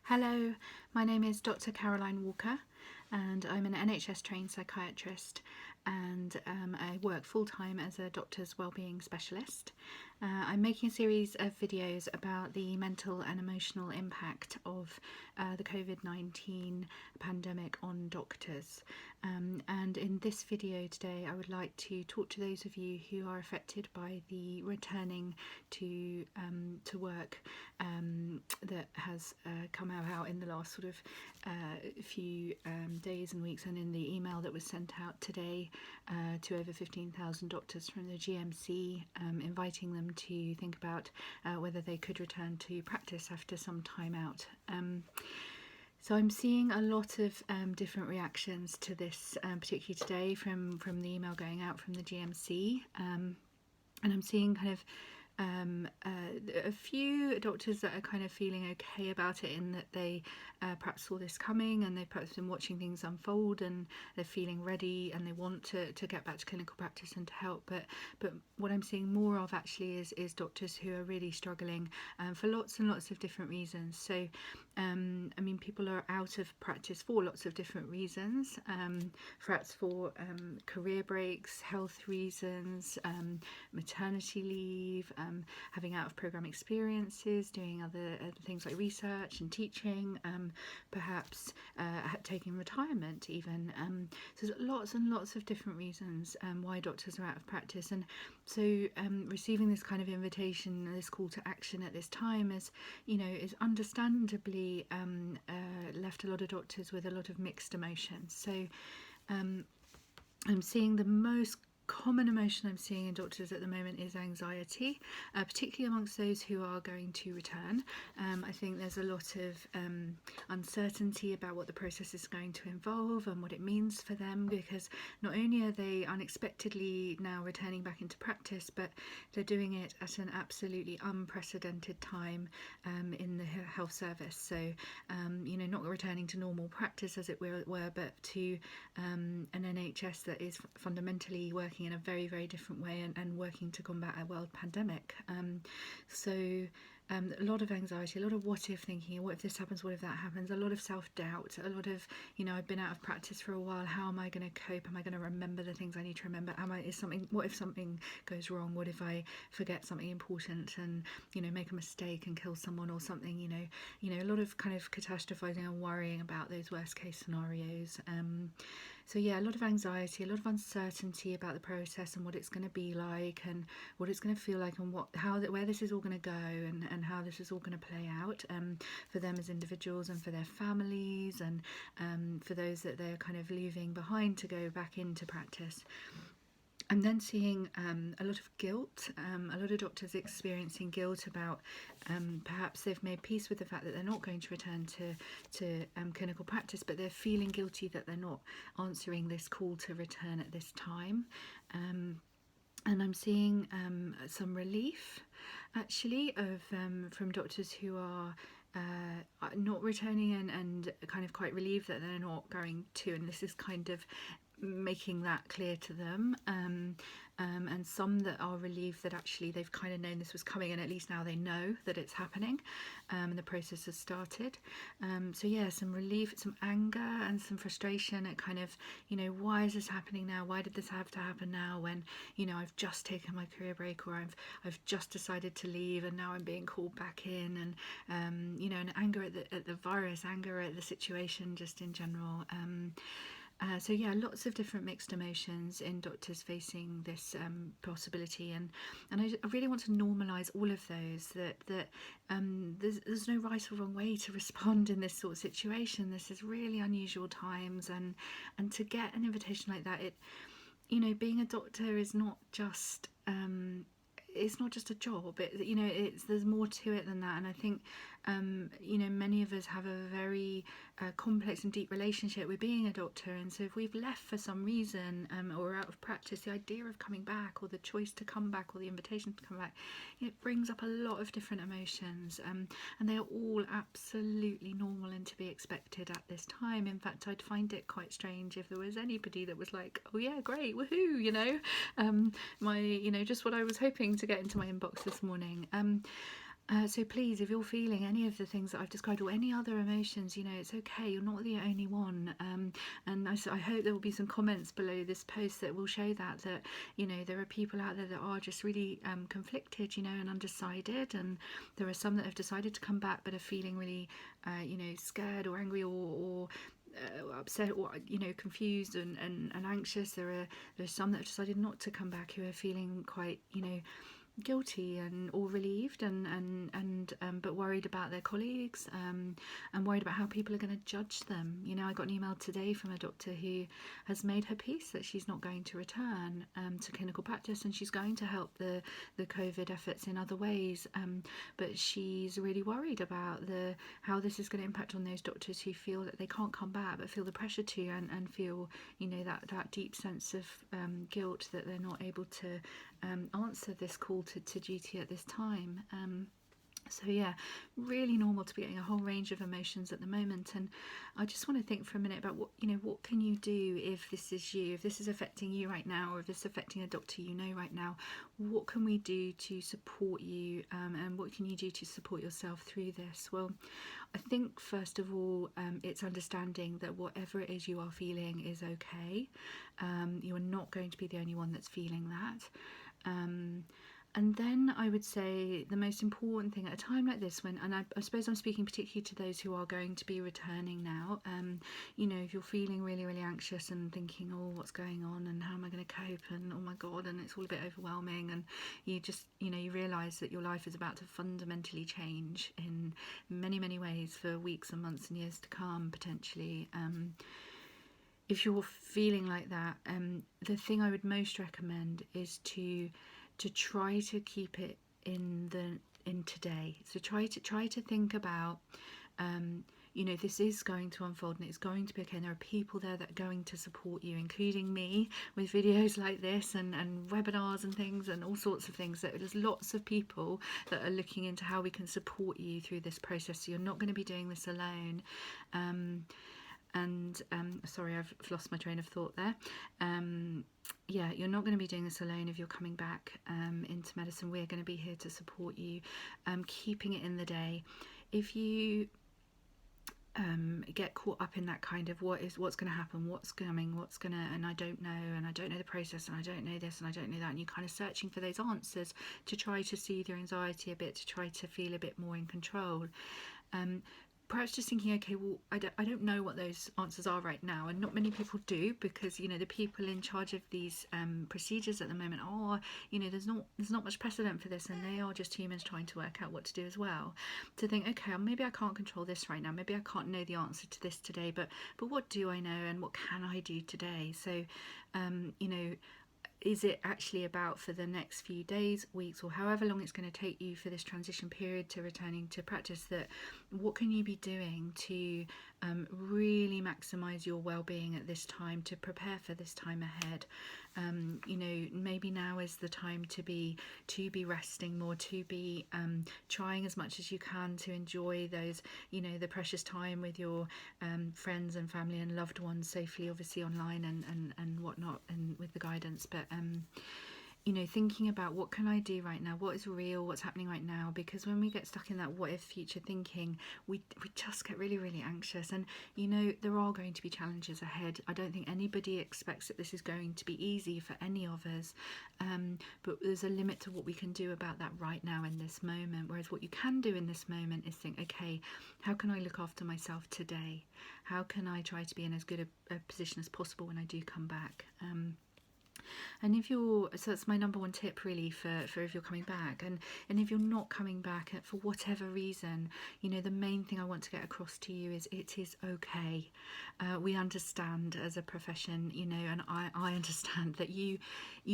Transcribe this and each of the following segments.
Hello, my name is Dr. Caroline Walker and I'm an NHS trained psychiatrist and I work full-time as a doctor's wellbeing specialist. I'm making a series of videos about the mental and emotional impact of the COVID-19 pandemic on doctors. And in this video today I would like to talk to those of you who are affected by the returning to work that has come out in the last sort of few days and weeks, and in the email that was sent out today to over 15,000 doctors from the GMC, inviting them to think about whether they could return to practice after some time out. So I'm seeing a lot of different reactions to this, particularly today from the email going out from the GMC, and I'm seeing kind of a few doctors that are kind of feeling okay about it, in that they perhaps saw this coming and they've perhaps been watching things unfold and they're feeling ready and they want to get back to clinical practice and to help. But what I'm seeing more of actually is doctors who are really struggling for lots and lots of different reasons. So I mean, people are out of practice for lots of different reasons, perhaps for career breaks, health reasons, maternity leave, having out of programme experiences, doing other things like research and teaching, perhaps taking retirement even. So there's lots and lots of different reasons why doctors are out of practice, and so receiving this kind of invitation, this call to action at this time is understandably left a lot of doctors with a lot of mixed emotions. So I'm seeing the most common emotion I'm seeing in doctors at the moment is anxiety, particularly amongst those who are going to return. I think there's a lot of uncertainty about what the process is going to involve and what it means for them, because not only are they unexpectedly now returning back into practice, but they're doing it at an absolutely unprecedented time in the health service. So not returning to normal practice as it were, but to an NHS that is fundamentally working in a very, very different way and working to combat a world pandemic. A lot of anxiety, a lot of what if thinking, what if this happens, what if that happens, a lot of self-doubt, a lot of, I've been out of practice for a while, how am I going to cope, am I going to remember the things I need to remember, what if something goes wrong, what if I forget something important and, make a mistake and kill someone or something, a lot of kind of catastrophizing and worrying about those worst case scenarios. So yeah, a lot of anxiety, a lot of uncertainty about the process and what it's going to be like and what it's going to feel like and where this is all going to go and how this is all going to play out for them as individuals and for their families and for those that they're kind of leaving behind to go back into practice. I'm then seeing a lot of guilt, a lot of doctors experiencing guilt about perhaps they've made peace with the fact that they're not going to return to clinical practice, but they're feeling guilty that they're not answering this call to return at this time. And I'm seeing some relief actually from doctors who are not returning and kind of quite relieved that they're not going to, and this is kind of making that clear to them, and some that are relieved that actually they've kind of known this was coming and at least now they know that it's happening and the process has started. So yeah, some relief, some anger and some frustration at kind of, why is this happening now? Why did this have to happen now when, I've just taken my career break, or I've just decided to leave and now I'm being called back in, and and anger at the virus, anger at the situation just in general. So yeah, lots of different mixed emotions in doctors facing this possibility, and I really want to normalise all of those. That there's no right or wrong way to respond in this sort of situation. This is really unusual times, and to get an invitation like that, being a doctor is not just it's not just a job. There's more to it than that, and I think many of us have a very complex and deep relationship with being a doctor, and so if we've left for some reason or out of practice, the idea of coming back or the choice to come back or the invitation to come back, it brings up a lot of different emotions, and they're all absolutely normal and to be expected at this time. In fact, I'd find it quite strange if there was anybody that was like, oh yeah, great, woohoo, just what I was hoping to get into my inbox this morning. So please, if you're feeling any of the things that I've described or any other emotions, it's okay. You're not the only one. And I hope there will be some comments below this post that will show that there are people out there that are just really conflicted, and undecided. And there are some that have decided to come back but are feeling really, scared or angry or upset or confused and anxious. There's some that have decided not to come back who are feeling quite guilty and or relieved and but worried about their colleagues, and worried about how people are going to judge them. I got an email today from a doctor who has made her peace that she's not going to return to clinical practice, and she's going to help the COVID efforts in other ways, but she's really worried about how this is going to impact on those doctors who feel that they can't come back but feel the pressure to, and feel that deep sense of guilt that they're not able to answer this call to duty at this time. So yeah, really normal to be getting a whole range of emotions at the moment. And I just want to think for a minute about what can you do if this is you, if this is affecting you right now, or if this is affecting a doctor right now. What can we do to support you, and what can you do to support yourself through this? Well, I think first of all, it's understanding that whatever it is you are feeling is okay. You are not going to be the only one that's feeling that. And then I would say the most important thing at a time like this, and I suppose I'm speaking particularly to those who are going to be returning now, if you're feeling really, really anxious and thinking, oh, what's going on and how am I going to cope, and oh my God, and it's all a bit overwhelming, and you just, you realise that your life is about to fundamentally change in many, many ways for weeks and months and years to come, potentially. If you're feeling like that, the thing I would most recommend is to try to keep it in today. So try to think about, this is going to unfold and it's going to be okay. And there are people there that are going to support you, including me, with videos like this and webinars and things and all sorts of things. So there's lots of people that are looking into how we can support you through this process. So you're not going to be doing this alone. Sorry, I've lost my train of thought there. You're not going to be doing this alone if you're coming back into medicine. We're going to be here to support you, keeping it in the day. If you get caught up in that kind of what's going to happen, what's coming, and I don't know the process, and I don't know this, and I don't know that, and you're kind of searching for those answers to try to soothe your anxiety a bit, to try to feel a bit more in control. Perhaps just thinking, okay, well, I don't know what those answers are right now, and not many people do, because the people in charge of these procedures at the moment are, there's not much precedent for this, and they are just humans trying to work out what to do as well. To think, okay, maybe I can't control this right now, maybe I can't know the answer to this today, but what do I know, and what can I do today? So, is it actually about, for the next few days, weeks, or however long it's going to take you for this transition period to returning to practice, that what can you be doing to really maximise your well-being at this time, to prepare for this time ahead? Maybe now is the time to be resting more, to be trying as much as you can to enjoy those, the precious time with your friends and family and loved ones safely, obviously online and whatnot, and with the guidance. But thinking about what can I do right now, what is real, what's happening right now, because when we get stuck in that what if future thinking, we just get really, really anxious. And there are going to be challenges ahead. I don't think anybody expects that this is going to be easy for any of us, but there's a limit to what we can do about that right now in this moment. Whereas what you can do in this moment is think, okay, how can I look after myself today? How can I try to be in as good a position as possible when I do come back? And so that's my number one tip really for if you're coming back, and if you're not coming back for whatever reason, the main thing I want to get across to you is it is okay. We understand as a profession, and I understand that you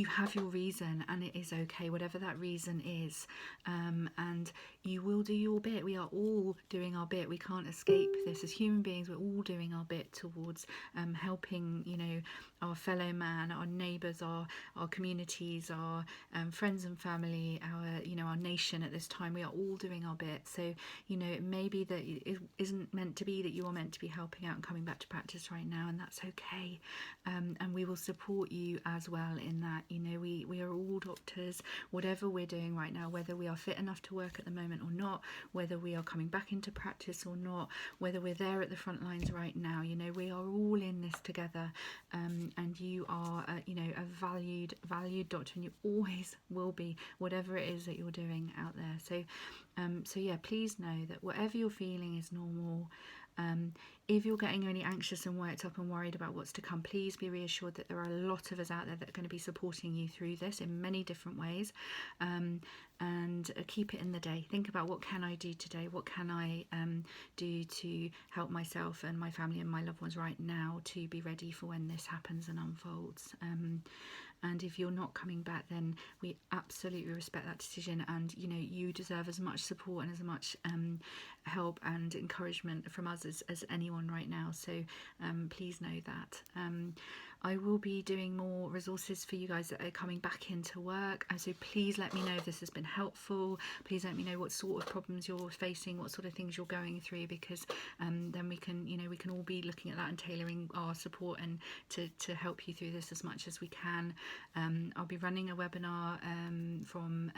have your reason, and it is okay, whatever that reason is, and you will do your bit. We are all doing our bit. We can't escape this as human beings. We're all doing our bit towards helping, our fellow man, our neighbours, our communities, our friends and family, our nation at this time. We are all doing our bit. So, it may be that it isn't meant to be that you are meant to be helping out and coming back to practice right now, and that's okay. And we will support you as well in that. We are all doctors, whatever we're doing right now, whether we are fit enough to work at the moment retirement or not, whether we are coming back into practice or not, whether we're there at the front lines right now. You know, we are all in this together, and you are, you know, a valued doctor, and you always will be, whatever it is that you're doing out there. So yeah, please know that whatever you're feeling is normal. If you're getting really anxious and worked up and worried about what's to come, please be reassured that there are a lot of us out there that are going to be supporting you through this in many different ways. And keep it in the day. Think about, what can I do today? What can I do to help myself and my family and my loved ones right now to be ready for when this happens and unfolds. And if you're not coming back, then we absolutely respect that decision, and you know, you deserve as much support and as much help and encouragement from us as anyone right now. So please know that. I will be doing more resources for you guys that are coming back into work, and so please let me know if this has been helpful. Please let me know what sort of problems you're facing, what sort of things you're going through, because then we can, you know, we can all be looking at that and tailoring our support and to help you through this as much as we can. I'll be running a webinar from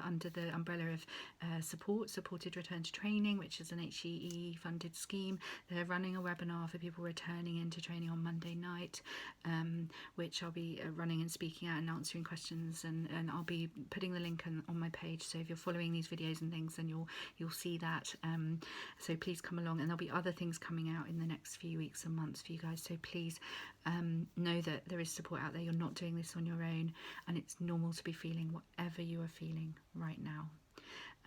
under the umbrella of supported return to training, which is an HEE funded scheme. They're running a webinar for people returning into training on Monday night, which I'll be running and speaking at and answering questions, and I'll be putting the link on my page, so if you're following these videos and things, then you'll see that. So please come along, and there'll be other things coming out in the next few weeks and months for you guys, so please know that there is support out there. You're not doing this on your own, and it's normal to be feeling whatever you are feeling right now.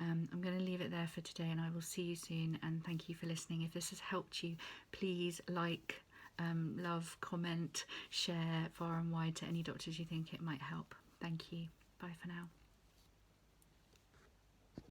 I'm going to leave it there for today, and I will see you soon, and thank you for listening. If this has helped you, please like, love, comment, share far and wide to any doctors you think it might help. Thank you. Bye for now.